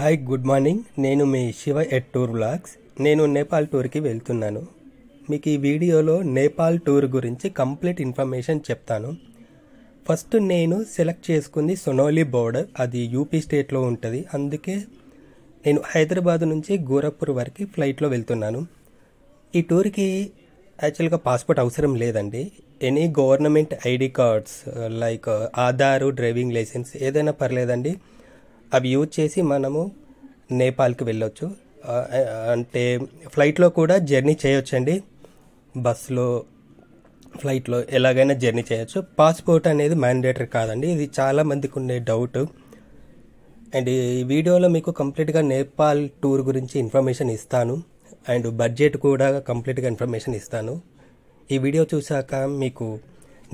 Hi good morning. నేను మీ Shiva at tour vlogs. నేను నేపాల్ టూర్కి వెళ్తున్నాను. మీకు ఈ వీడియోలో నేపాల్ టూర్ గురించి కంప్లీట్ ఇన్ఫర్మేషన్ చెప్తాను. ఫస్ట్ నేను సెలెక్ట్ చేసుకుంది సోనౌలి బోర్డర్. అది యూపీ స్టేట్లో ఉంటుంది. అందుకే నేను హైదరాబాద్ నుంచి గోరఖ్పూర్ వరకు ఫ్లైట్లో వెళ్తున్నాను. ఈ టూర్కి యాక్చువల్గా పాస్పోర్ట్ అవసరం లేదండి. Any government ID cards like Aadhaar, driving licence ఏదైనా పర్లేదండి. అవి యూజ్ చేసి మనము నేపాల్కి వెళ్ళొచ్చు. అంటే ఫ్లైట్లో కూడా జర్నీ చేయొచ్చండి. బస్సులో, ఫ్లైట్లో ఎలాగైనా జర్నీ చేయొచ్చు. పాస్పోర్ట్ అనేది మ్యాండేటరీ కాదండి. ఇది చాలా మందికి ఉండే డౌట్. అండ్ ఈ వీడియోలో మీకు కంప్లీట్గా నేపాల్ టూర్ గురించి ఇన్ఫర్మేషన్ ఇస్తాను. అండ్ బడ్జెట్ కూడా కంప్లీట్గా ఇన్ఫర్మేషన్ ఇస్తాను. ఈ వీడియో చూసాక మీకు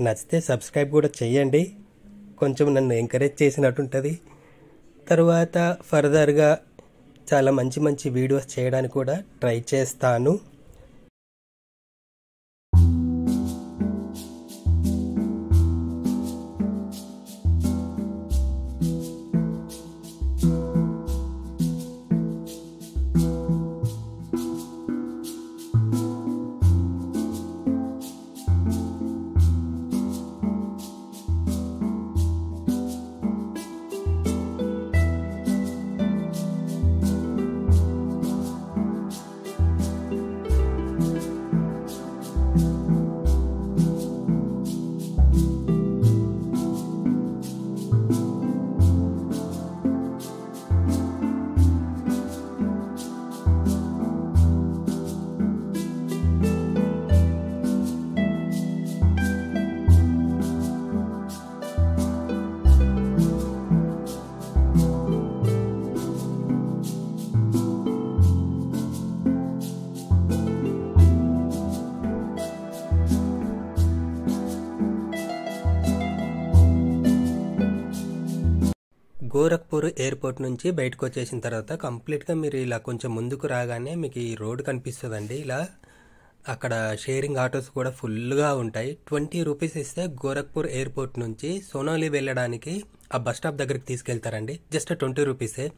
నచ్చితే సబ్స్క్రైబ్ కూడా చేయండి. కొంచెం నన్ను ఎంకరేజ్ చేసినట్టు ఉంటుంది. తర్వాత ఫర్దర్గా చాలా మంచి మంచి వీడియోస్ చేయడానికి కూడా ట్రై చేస్తాను. గోరఖ్పూర్ ఎయిర్పోర్ట్ నుంచి బయటకు వచ్చేసిన తర్వాత కంప్లీట్గా మీరు ఇలా కొంచెం ముందుకు రాగానే మీకు ఈ రోడ్ కనిపిస్తుందండి. ఇలా అక్కడ షేరింగ్ ఆటోస్ కూడా ఫుల్గా ఉంటాయి. 20 రూపీస్ ఇస్తే గోరఖ్పూర్ ఎయిర్పోర్ట్ నుంచి సోనౌలి వెళ్ళడానికి ఆ బస్ స్టాప్ దగ్గరికి తీసుకెళ్తారండి. జస్ట్ 20 రూపీసే.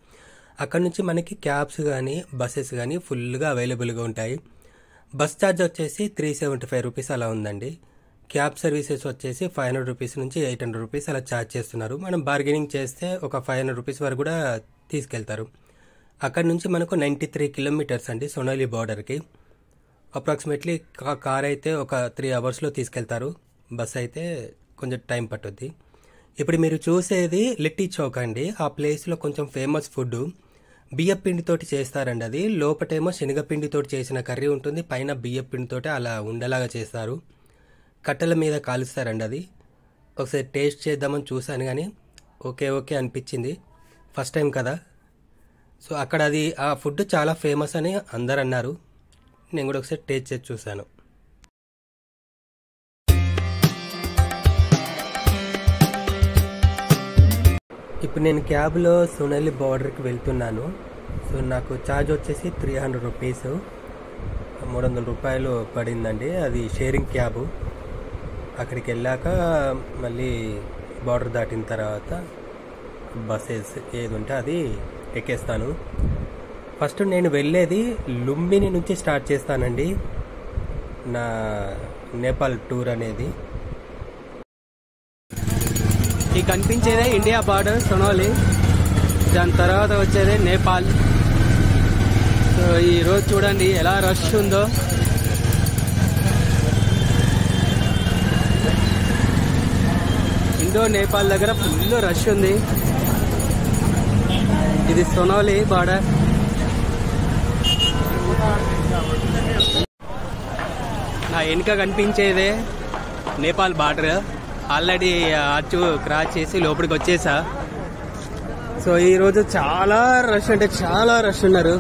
అక్కడ నుంచి మనకి క్యాబ్స్ కానీ బస్సెస్ కానీ ఫుల్గా అవైలబుల్గా ఉంటాయి. బస్ ఛార్జ్ వచ్చేసి 375 రూపీస్ అలా ఉందండి. క్యాబ్ సర్వీసెస్ వచ్చేసి 500 రూపీస్ నుంచి 800 రూపీస్ అలా ఛార్జ్ చేస్తున్నారు. మనం బార్గెనింగ్ చేస్తే ఒక 500 రూపీస్ వరకు కూడా తీసుకెళ్తారు. అక్కడ నుంచి మనకు 93 కిలోమీటర్స్ అండి సోనౌలి బార్డర్కి. అప్రాక్సిమేట్లీ కార్ అయితే ఒక 3 అవర్స్లో తీసుకెళ్తారు. బస్ అయితే కొంచెం టైం పట్టుద్ది. ఇప్పుడు మీరు చూసేది లిట్టి చౌక్ అండి. ఆ ప్లేస్లో కొంచెం ఫేమస్ ఫుడ్ బియ్యం పిండితోటి చేస్తారండి. అది లోపటేమో శనగపిండితోటి చేసిన కర్రీ ఉంటుంది, పైన బియ్యం పిండితోటి అలా ఉండలాగా చేస్తారు. కట్టెల మీద కాలుస్తారండి. అది ఒకసారి టేస్ట్ చేద్దామని చూశాను కానీ ఓకే అనిపించింది. ఫస్ట్ టైం కదా. సో అక్కడ అది ఆ ఫుడ్ చాలా ఫేమస్ అని అందరు అన్నారు. నేను కూడా ఒకసారి టేస్ట్ చేసి చూశాను. ఇప్పుడు నేను క్యాబ్లో సోనౌలి బార్డర్కి వెళ్తున్నాను. సో నాకు ఛార్జ్ వచ్చేసి 300 రూపీస్, 300 రూపాయలు పడిందండి. అది షేరింగ్ క్యాబు. అక్కడికి వెళ్ళాక మళ్ళీ బార్డర్ దాటిన తర్వాత బస్సెస్ ఏది ఉంటే అది ఎక్కేస్తాను. ఫస్ట్ నేను వెళ్ళేది లుంబిని నుంచి స్టార్ట్ చేస్తానండి నా నేపాల్ టూర్ అనేది. ఈ కనిపించేదే ఇండియా బార్డర్ సోనౌలి, దాని తర్వాత వచ్చేదే నేపాల్. సో ఈరోజు చూడండి ఎలా రష్ ఉందో. ఇండో నేపాల్ దగ్గర ఫుల్ రష్ ఉంది. ఇది సోనౌలి బార్డర్. నా వెనుక కనిపించేదే నేపాల్ బార్డర్. ఆల్రెడీ అచ్చు క్రాస్ చేసి లోపలికి వచ్చేసా. సో ఈరోజు చాలా రష్ అంటే చాలా రష్ ఉన్నారు.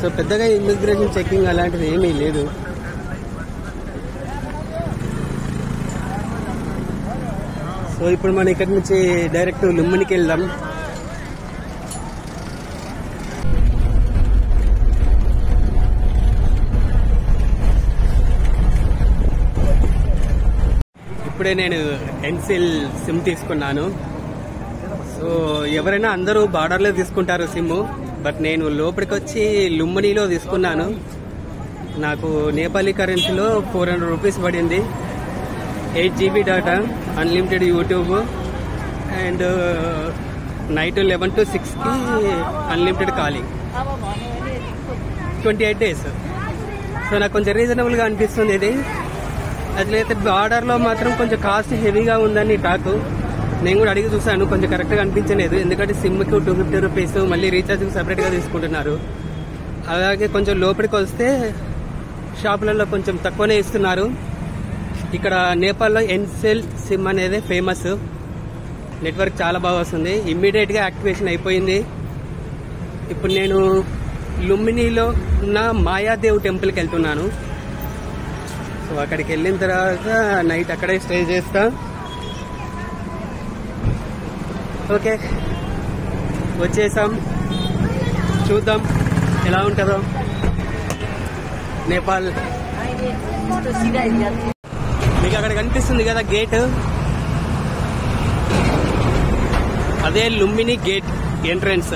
సో పెద్దగా ఇమిగ్రేషన్ చెకింగ్ అలాంటిది ఏమీ లేదు. సో ఇప్పుడు మనం ఇక్కడి నుంచి డైరెక్ట్ లుంబినికి వెళ్దాం. ఇప్పుడే నేను ఎన్సిల్ సిమ్ తీసుకున్నాను. సో సో ఎవరైనా అందరూ బార్డర్లో తీసుకుంటారు సిమ్, బట్ నేను లోపలికి వచ్చి లుంబినిలో తీసుకున్నాను. నాకు నేపాలీ కరెన్సీలో 400 రూపీస్ పడింది. 8 GB data, unlimited YouTube, and night 11 to 6కి అన్లిమిటెడ్ కాలింగ్, 28 days. సో నాకు కొంచెం రీజనబుల్గా అనిపిస్తుంది ఇది. అట్లయితే బార్డర్లో మాత్రం కొంచెం కాస్ట్ హెవీగా ఉందని టాక్. నేను కూడా అడిగి చూసాను, కొంచెం కరెక్ట్గా అనిపించలేదు. ఎందుకంటే సిమ్కి 250 రూపీస్, మళ్ళీ రీఛార్జ్కి సపరేట్గా తీసుకుంటున్నారు. అలాగే కొంచెం లోపలికి వస్తే షాపులలో కొంచెం తక్కువనే ఇస్తున్నారు. ఇక్కడ నేపాల్లో ఎన్సెల్ సిమ్ అనేది ఫేమస్. నెట్వర్క్ చాలా బాగా వస్తుంది. ఇమ్మీడియట్గా యాక్టివేషన్ అయిపోయింది. ఇప్పుడు నేను లుంబినిలో ఉన్న మాయాదేవ్ టెంపుల్కి వెళ్తున్నాను. సో అక్కడికి వెళ్ళిన తర్వాత నైట్ అక్కడే స్టే చేస్తా. ఓకే, వచ్చేసాం. చూద్దాం ఎలా ఉంటుందో నేపాల్. మీకు అక్కడ కనిపిస్తుంది కదా గేట్, అదే లుంబిని గేట్ ఎంట్రన్స్.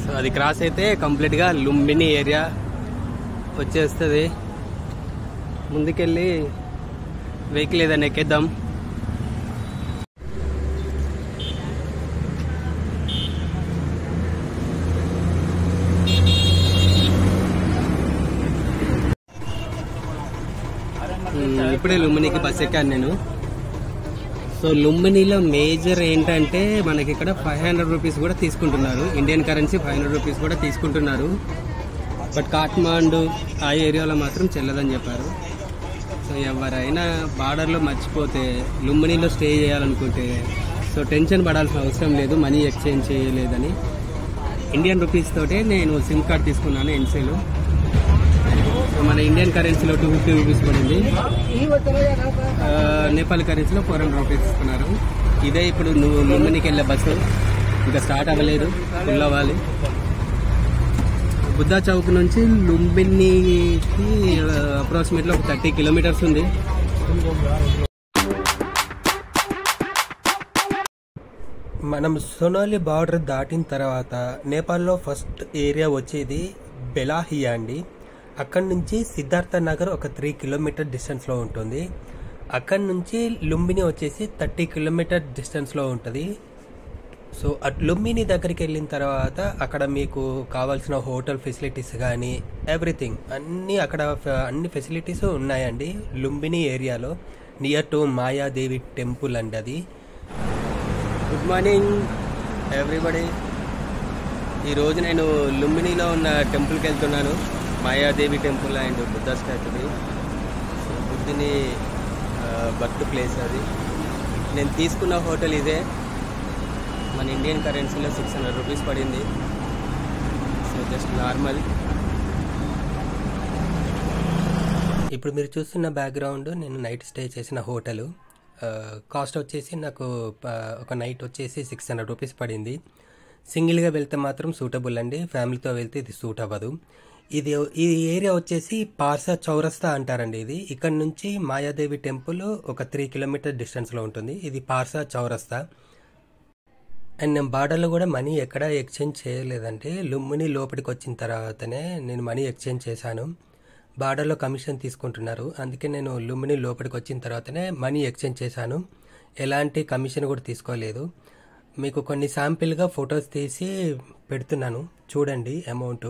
సో అది క్రాస్ అయితే కంప్లీట్ గా లుంబిని ఏరియా వచ్చేస్తుంది. ముందుకెళ్ళి వెహికల్ ఏదైనా ఎక్కేద్దాం. ఇప్పుడే లుంబినికి బస్ ఎక్కాను నేను. సో లుంబినిలో మేజర్ ఏంటంటే మనకి ఇక్కడ 500 రూపీస్ కూడా తీసుకుంటున్నారు. ఇండియన్ కరెన్సీ 500 రూపీస్ కూడా తీసుకుంటున్నారు. బట్ కాఠ్మాండు ఆ ఏరియాలో మాత్రం చెల్లదని చెప్పారు. సో ఎవరైనా బార్డర్లో మర్చిపోతే లుంబినిలో స్టే చేయాలనుకుంటే సో టెన్షన్ పడాల్సిన అవసరం లేదు, మనీ ఎక్స్చేంజ్ చేయలేదని. ఇండియన్ రూపీస్ తోటే నేను సిమ్ కార్డ్ తీసుకున్నాను ఎన్సీలో. సో మన ఇండియన్ కరెన్సీలో 250 రూపీస్ పడింది. నేపాల్ కరెన్సీలో 400 రూపీస్ తీసుకున్నారు. ఇదే ఇప్పుడు నువ్వు లుంబినికి వెళ్ళే బస్సు. ఇంకా స్టార్ట్ అవ్వలేదు, ఫుల్ అవ్వాలి. బుద్ధా చౌక్ నుంచి లుంబినికి అప్రాక్సిమేట్లీ ఒక 30 కిలోమీటర్స్ ఉంది. మనం సోనాలి బార్డర్ దాటిన తర్వాత నేపాల్లో ఫస్ట్ ఏరియా వచ్చేది బెలాహియా అండి. అక్కడి నుంచి సిద్ధార్థ నగర్ ఒక 3 కిలోమీటర్ డిస్టెన్స్లో ఉంటుంది. అక్కడి నుంచి లుంబిని వచ్చేసి 30 కిలోమీటర్ డిస్టెన్స్లో ఉంటుంది. సో లుంబిని దగ్గరికి వెళ్ళిన తర్వాత అక్కడ మీకు కావాల్సిన హోటల్ ఫెసిలిటీస్ కానీ ఎవ్రీథింగ్ అక్కడ అన్ని ఫెసిలిటీస్ ఉన్నాయండి లుంబిని ఏరియాలో. నియర్ టు మాయాదేవి టెంపుల్ అండి అది. Good morning everybody. ఈరోజు నేను లుంబినిలో ఉన్న టెంపుల్కి వెళ్తున్నాను, మాయాదేవి టెంపుల్ అండ్ బుద్ధ స్టాచ్యూది. బుద్ధుని బర్త్ ప్లేస్ అది. నేను తీసుకున్న హోటల్ ఇదే. మన ఇండియన్ కరెన్సీలో 600 రూపీస్ పడింది. So just normal. ఇప్పుడు మీరు చూస్తున్న బ్యాక్గ్రౌండ్ నేను నైట్ స్టే చేసిన హోటల్. కాస్ట్ వచ్చేసి నాకు ఒక నైట్ వచ్చేసి 600 రూపీస్ పడింది. సింగిల్గా వెళ్తే మాత్రం సూటబుల్ అండి, ఫ్యామిలీతో వెళ్తే ఇది సూట్ అవ్వదు. ఈ ఏరియా వచ్చేసి పార్సా చౌరస్తా అంటారండి. ఇది ఇక్కడ నుంచి మాయాదేవి టెంపుల్ ఒక 3 కిలోమీటర్ డిస్టెన్స్లో ఉంటుంది. ఇది పార్సా చౌరస్తా. అండ్ నేను బార్డర్లో కూడా మనీ ఎక్కడ ఎక్స్చేంజ్ చేయలేదంటే లుంబిని లోపలికి వచ్చిన తర్వాతనే నేను మనీ ఎక్స్చేంజ్ చేశాను. బార్డర్లో కమిషన్ తీసుకుంటున్నారు, అందుకే నేను లుంబిని లోపలికి వచ్చిన తర్వాతనే మనీ ఎక్స్చేంజ్ చేశాను. ఎలాంటి కమిషన్ కూడా తీసుకోలేదు. మీకు కొన్ని శాంపిల్గా ఫొటోస్ తీసి పెడుతున్నాను, చూడండి అమౌంట్.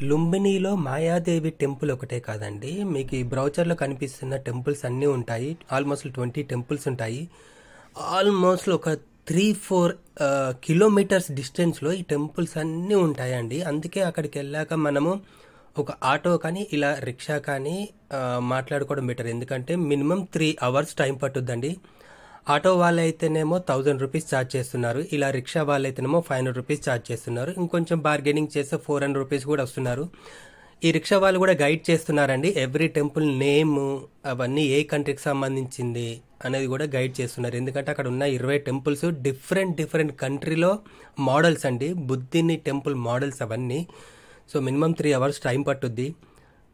లుంబినిలో మాయాదేవి టెంపుల్ ఒకటే కాదండి, మీకు ఈ బ్రౌచర్లో కనిపిస్తున్న టెంపుల్స్ అన్నీ ఉంటాయి. ఆల్మోస్ట్ 20 టెంపుల్స్ ఉంటాయి. ఆల్మోస్ట్ ఒక 3-4 కిలోమీటర్స్ డిస్టెన్స్లో ఈ టెంపుల్స్ అన్నీ ఉంటాయండి. అందుకే అక్కడికి వెళ్ళాక మనము ఒక ఆటో కానీ ఇలా రిక్షా కానీ మాట్లాడుకోవడం బెటర్. ఎందుకంటే మినిమం 3 అవర్స్ టైం పట్టుద్దండి. ఆటో వాళ్ళైతేనేమో 1000 రూపీస్ ఛార్జ్ చేస్తున్నారు, ఇలా రిక్షా వాళ్ళైతేనేమో 500 రూపీస్ ఛార్జ్ చేస్తున్నారు. ఇంకొంచెం బార్గెనింగ్ చేస్తే 400 రూపీస్ కూడా వస్తున్నారు. ఈ రిక్షా వాళ్ళు కూడా గైడ్ చేస్తున్నారండి. ఎవ్రీ టెంపుల్ నేమ్ అవన్నీ ఏ కంట్రీకి సంబంధించింది అనేది కూడా గైడ్ చేస్తున్నారు. ఎందుకంటే అక్కడ ఉన్న 20 టెంపుల్స్ డిఫరెంట్ కంట్రీలో మోడల్స్ అండి, బుద్ధిని టెంపుల్ మోడల్స్ అవన్నీ. సో మినిమం 3 అవర్స్ టైం పట్టుద్ది.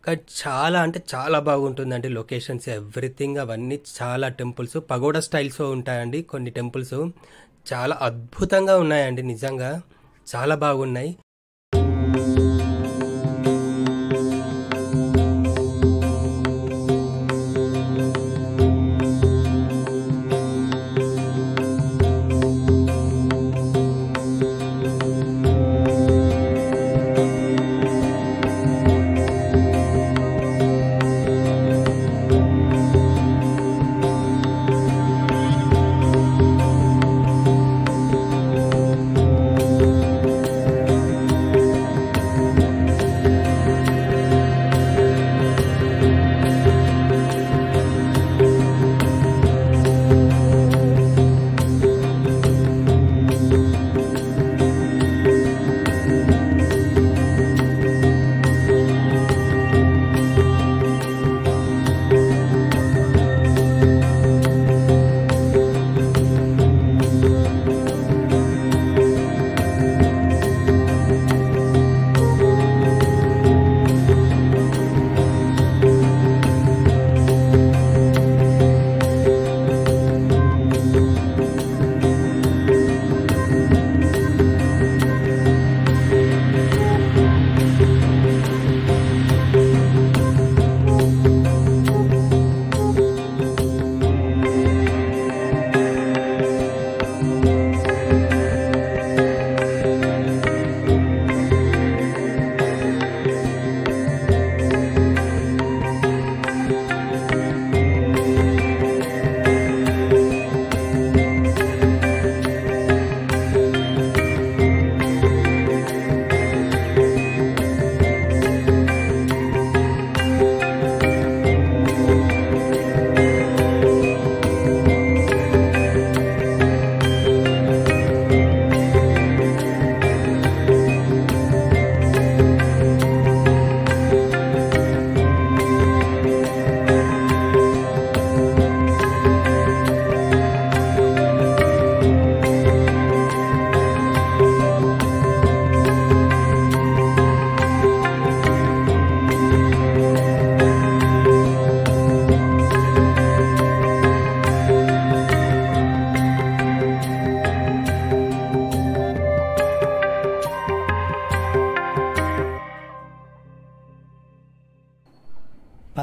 కానీ చాలా అంటే చాలా బాగుంటుందండి. లొకేషన్స్ ఎవ్రీథింగ్ అవన్నీ చాలా టెంపుల్స్ పగోడా స్టైల్స్లో ఉంటాయండి. కొన్ని టెంపుల్స్ చాలా అద్భుతంగా ఉన్నాయండి, నిజంగా చాలా బాగున్నాయి.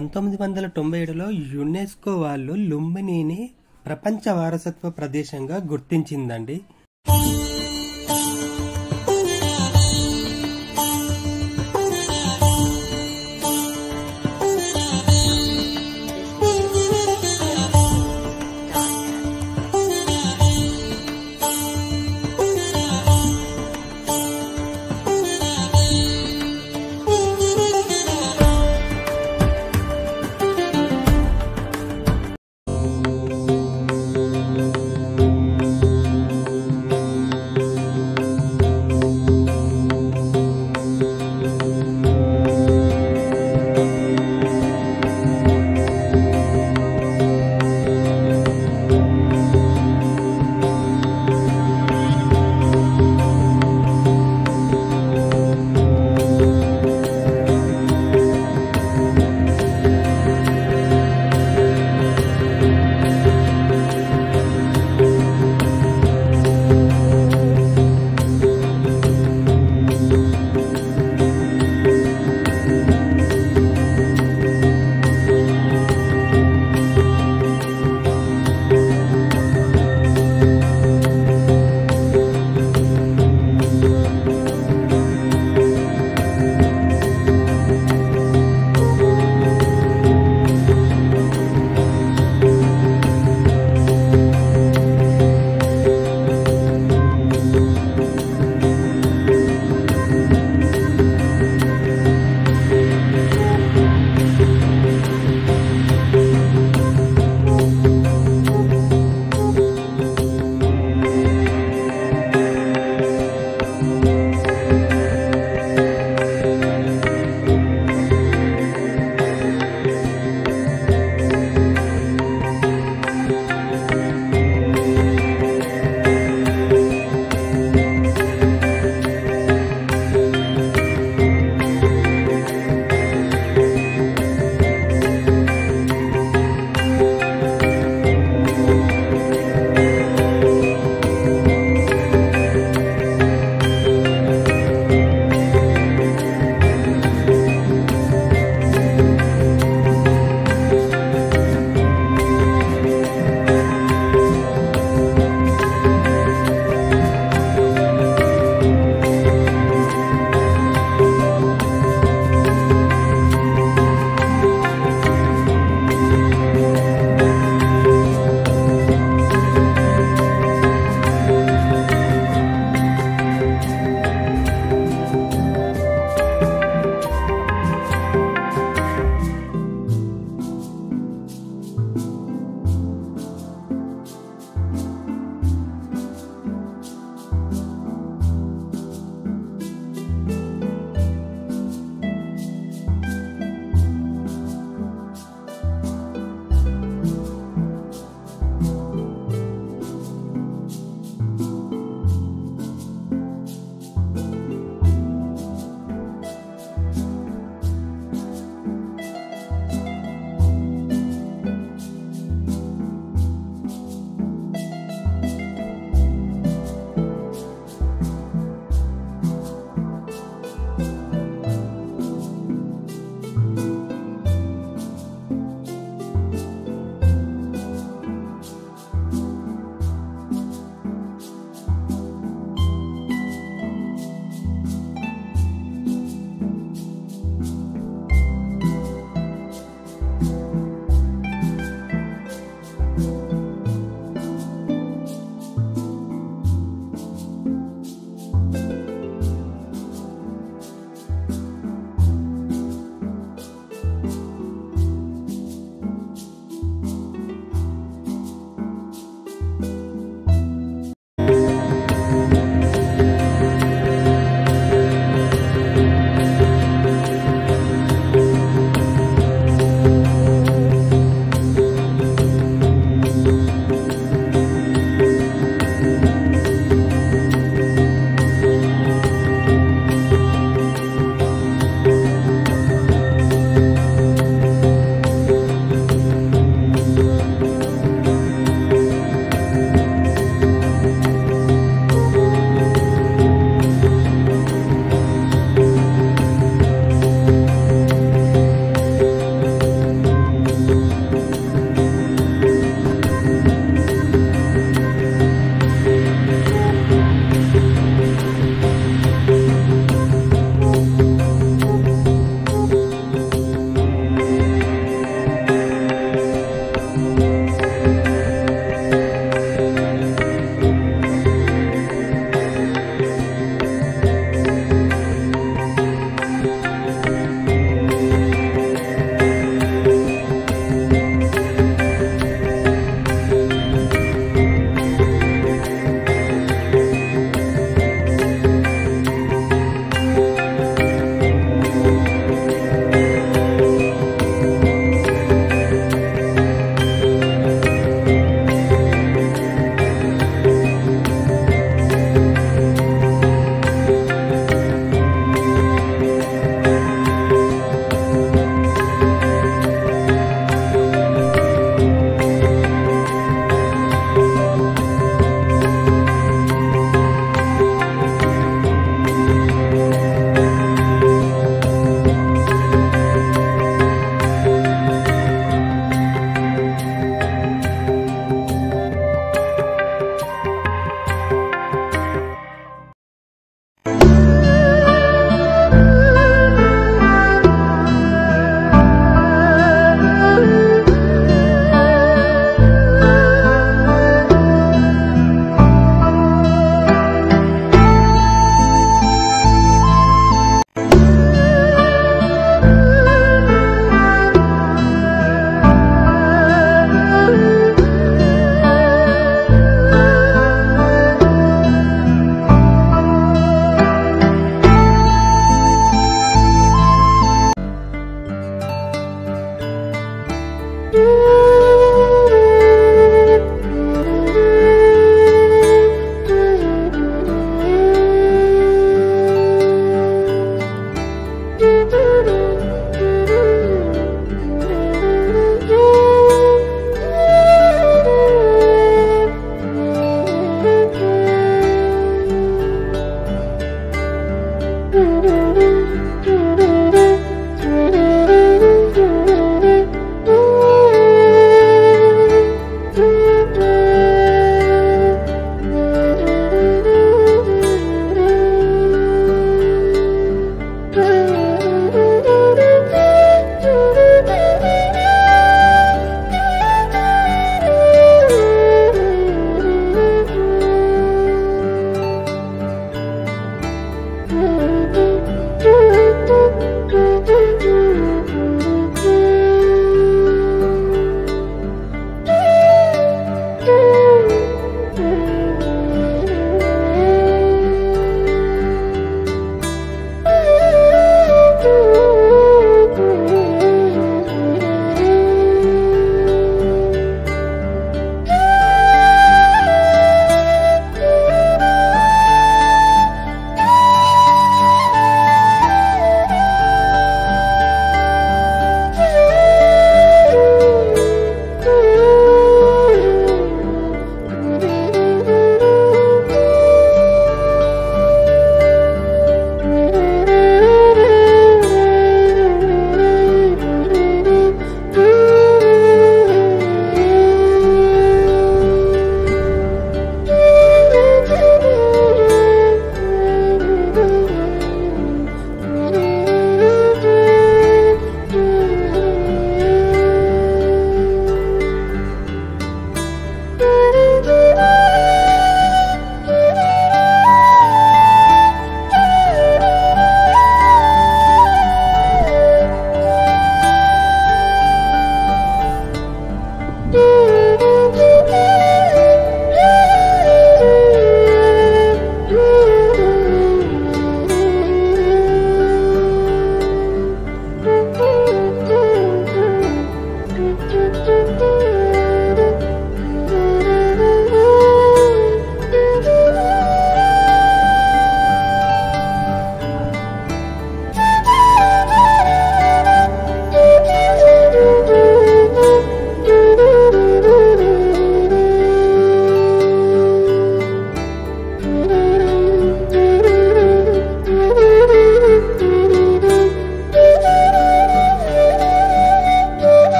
(1997లో యునెస్కో వాళ్ళు లుంబినిని ప్రపంచ వారసత్వ ప్రదేశంగా గుర్తించిందండి.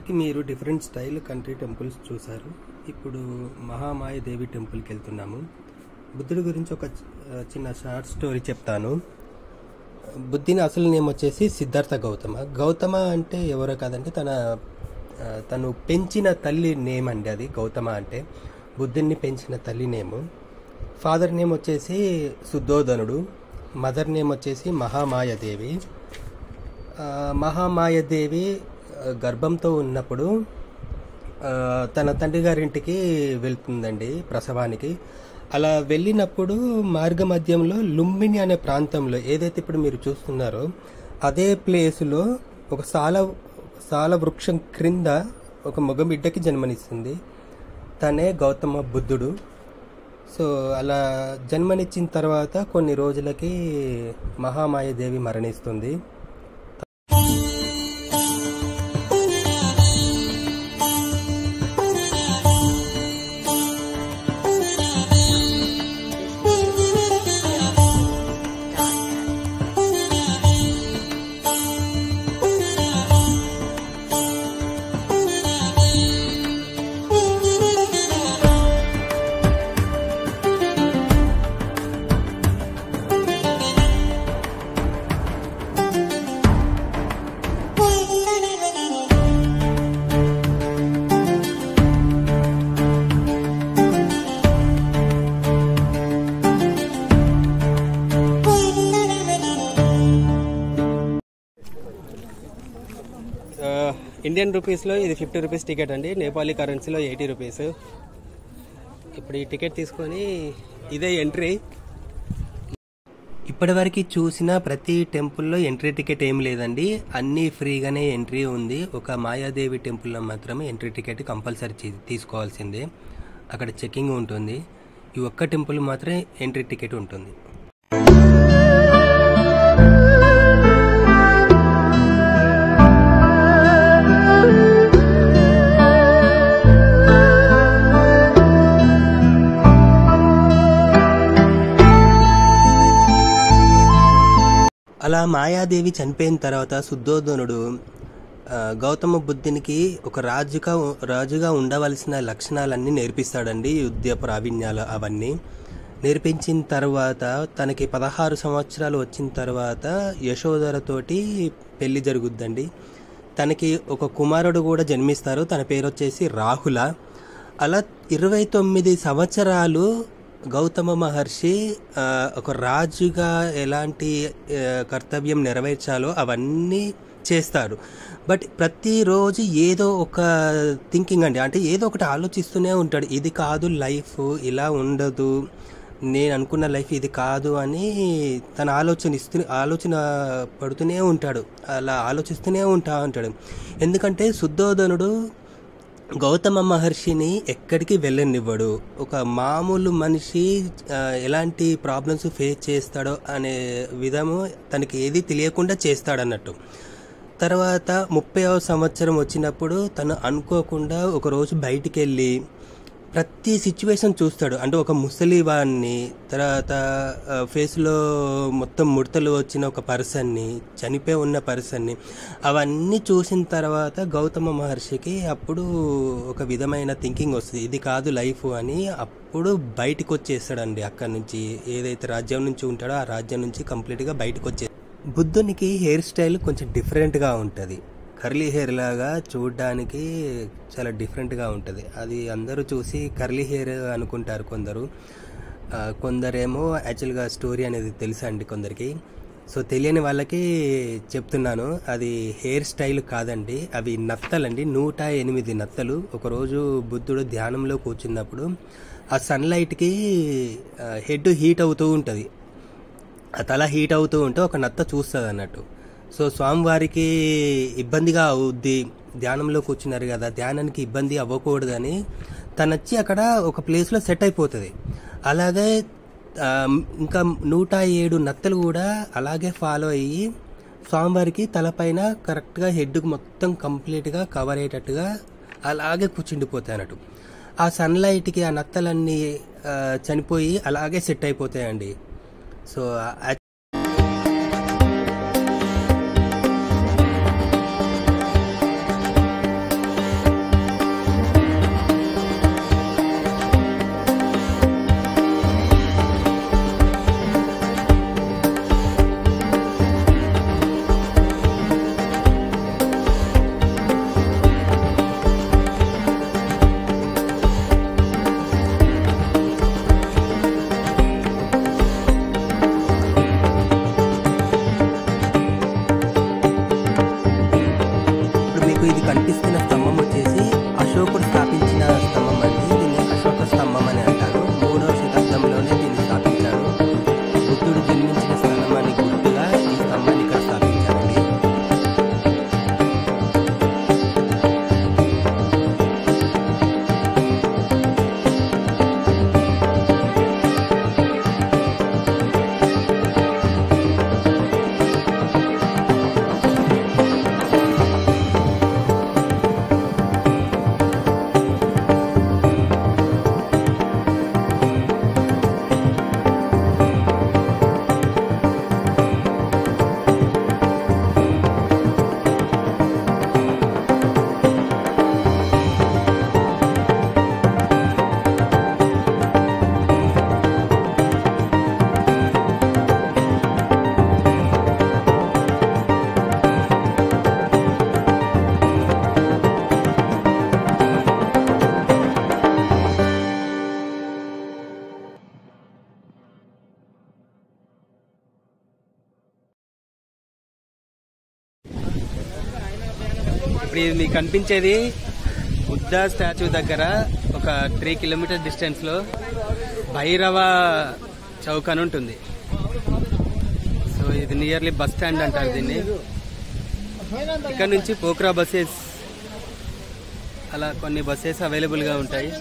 ఇప్పటివరకు మీరు డిఫరెంట్ స్టైల్ కంట్రీ టెంపుల్స్ చూశారు. ఇప్పుడు మహామాయ దేవి టెంపుల్కి వెళ్తున్నాము. బుద్ధుడి గురించి ఒక చిన్న షార్ట్ స్టోరీ చెప్తాను. బుద్ధిని అసలు నేమ్ వచ్చేసి సిద్ధార్థ గౌతమ. గౌతమ అంటే ఎవరో కాదండి, తను పెంచిన తల్లి నేమ్ అండి అది. గౌతమ అంటే బుద్ధుడిని పెంచిన తల్లి నేము. ఫాదర్ నేమ్ వచ్చేసి శుద్ధోదనుడు, మదర్ నేమ్ వచ్చేసి మహామాయదేవి. మహామాయదేవి గర్భంతో ఉన్నప్పుడు తన తండ్రి గారింటికి వెళ్తుందండి ప్రసవానికి. అలా వెళ్ళినప్పుడు మార్గ మధ్యంలో లుంబిని అనే ప్రాంతంలో ఏదైతే ఇప్పుడు మీరు చూస్తున్నారో అదే ప్లేసులో ఒక సాల వృక్షం క్రింద ఒక మగ బిడ్డకి జన్మనిస్తుంది. తనే గౌతమ బుద్ధుడు. సో అలా జన్మనిచ్చిన తర్వాత కొన్ని రోజులకి మహామాయదేవి మరణిస్తుంది. ఇండియన్ రూపీస్లో ఇది 50 రూపీస్ టికెట్ అండి, నేపాలీ కరెన్సీలో 80 రూపీస్. ఇప్పుడు ఈ టికెట్ తీసుకొని ఇదే ఎంట్రీ. ఇప్పటివరకు చూసిన ప్రతి టెంపుల్లో ఎంట్రీ టికెట్ ఏం లేదండి, అన్నీ ఫ్రీగానే ఎంట్రీ ఉంది. ఒక మాయాదేవి టెంపుల్లో మాత్రమే ఎంట్రీ టికెట్ కంపల్సరీ తీసుకోవాల్సిందే. అక్కడ చెకింగ్ ఉంటుంది. ఈ ఒక్క టెంపుల్ మాత్రమే ఎంట్రీ టికెట్ ఉంటుంది. అలా మాయాదేవి చనిపోయిన తర్వాత శుద్ధోదనుడు గౌతమ బుద్ధునికి ఒక రాజుగా ఉండవలసిన లక్షణాలన్నీ నేర్పిస్తాడండి. యుద్ధ ప్రావీణ్యాలు అవన్నీ నేర్పించిన తర్వాత తనకి 16 సంవత్సరాలు వచ్చిన తర్వాత యశోధరతోటి పెళ్లి జరుగుద్దండి. తనకి ఒక కుమారుడు కూడా జన్మిస్తారు. తన పేరు వచ్చేసి రాహుల. అలా 29 సంవత్సరాలు గౌతమ మహర్షి ఒక రాజుగా ఎలాంటి కర్తవ్యం నెరవేర్చాలో అవన్నీ చేస్తాడు. బట్ ప్రతిరోజు ఏదో ఒక థింకింగ్ అండి, అంటే ఏదో ఒకటి ఆలోచిస్తూనే ఉంటాడు. ఇది కాదు లైఫ్, ఇలా ఉండదు, నేను అనుకున్న లైఫ్ ఇది కాదు అని తన ఆలోచన పడుతూనే ఉంటాడు. అలా ఆలోచిస్తూనే ఉంటాడు. ఎందుకంటే శుద్ధోదనుడు గౌతమ మహర్షిని ఎక్కడికి వెళ్ళనివ్వడు. ఒక మామూలు మనిషి ఎలాంటి ప్రాబ్లమ్స్ ఫేస్ చేస్తాడో అనే విధము తనకి ఏది తెలియకుండా చేస్తాడన్నట్టు. తర్వాత 30వ సంవత్సరం వచ్చినప్పుడు తను అనుకోకుండా ఒకరోజు బయటికి వెళ్ళి ప్రతి సిచ్యువేషన్ చూస్తాడు. అంటే ఒక ముసలి వాడిని, తర్వాత ఫేస్లో మొత్తం ముడతలు వచ్చిన ఒక పర్సన్ని, చనిపోయి ఉన్న పర్సన్ని, అవన్నీ చూసిన తర్వాత గౌతమ మహర్షికి అప్పుడు ఒక విధమైన థింకింగ్ వస్తుంది, ఇది కాదు లైఫ్ అని. అప్పుడు బయటకు వచ్చేస్తాడండి అక్కడి నుంచి. ఏదైతే రాజ్యం నుంచి ఉంటాడో ఆ రాజ్యం నుంచి కంప్లీట్గా బయటకు వచ్చే. బుద్ధునికి హెయిర్ స్టైల్ కొంచెం డిఫరెంట్గా ఉంటుంది. కర్లీ హెయిర్ లాగా చూడడానికి చాలా డిఫరెంట్గా ఉంటుంది. అది అందరూ చూసి కర్లీ హెయిర్ అనుకుంటారు కొందరేమో యాక్చువల్గా స్టోరీ అనేది తెలుసా అండి కొందరికి. సో తెలియని వాళ్ళకి చెప్తున్నాను, అది హెయిర్ స్టైల్ కాదండి, అవి నత్తలండి. 108 నత్తలు. ఒకరోజు బుద్ధుడు ధ్యానంలో కూర్చున్నప్పుడు ఆ సన్లైట్కి హెడ్ హీట్ అవుతూ ఉంటుంది. ఆ తల హీట్ అవుతూ ఉంటే ఒక నత్త చూస్తుంది అన్నట్టు. సో స్వామివారికి ఇబ్బందిగా అవుద్ది, ధ్యానంలో కూర్చున్నారు కదా, ధ్యానానికి ఇబ్బంది అవ్వకూడదని తనొచ్చి అక్కడ ఒక ప్లేస్లో సెట్ అయిపోతుంది. అలాగే ఇంకా 107 నత్తలు కూడా అలాగే ఫాలో అయ్యి స్వామివారికి తలపైన కరెక్ట్గా హెడ్కు మొత్తం కంప్లీట్గా కవర్ అయ్యేటట్టుగా అలాగే కూర్చుండిపోతాయి అన్నట్టు. ఆ సన్లైట్కి ఆ నత్తలన్నీ చనిపోయి అలాగే సెట్ అయిపోతాయండి. సో ఇప్పుడు ఇది మీకు కనిపించేది బుద్ధ స్టాచ్యూ దగ్గర ఒక 3 కిలోమీటర్ డిస్టెన్స్ లో భైరవ చౌక్ అని ఉంటుంది. సో ఇది నియర్లీ బస్ స్టాండ్ అంటారు దీన్ని. ఇక్కడ నుంచి పోఖ్రా బస్సెస్ అలా కొన్ని బస్సెస్ అవైలబుల్ గా ఉంటాయి.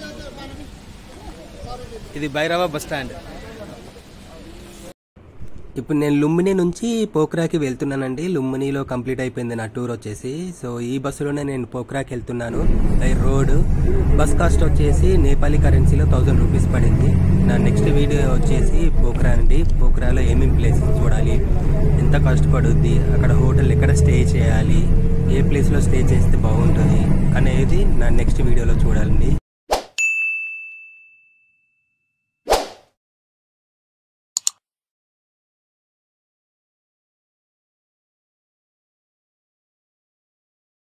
ఇది భైరవ బస్ స్టాండ్. ఇప్పుడు నేను లుంబిని నుంచి పోఖ్రాకి వెళ్తున్నానండి. లుంబినిలో కంప్లీట్ అయిపోయింది నా టూర్ వచ్చేసి. సో ఈ బస్సులోనే నేను పోఖ్రాకి వెళ్తున్నాను బై రోడ్. బస్ కాస్ట్ వచ్చేసి నేపాలీ కరెన్సీలో 1000 రూపీస్ పడింది. నా నెక్స్ట్ వీడియో వచ్చేసి పోఖ్రా అండి. పోఖ్రాలో ఏమేమి ప్లేసెస్ చూడాలి, ఎంత కాస్ట్ పడుద్ది, అక్కడ హోటల్ ఎక్కడ స్టే చేయాలి, ఏ ప్లేస్లో స్టే చేస్తే బాగుంటుంది అనేది నా నెక్స్ట్ వీడియోలో చూడాలండి.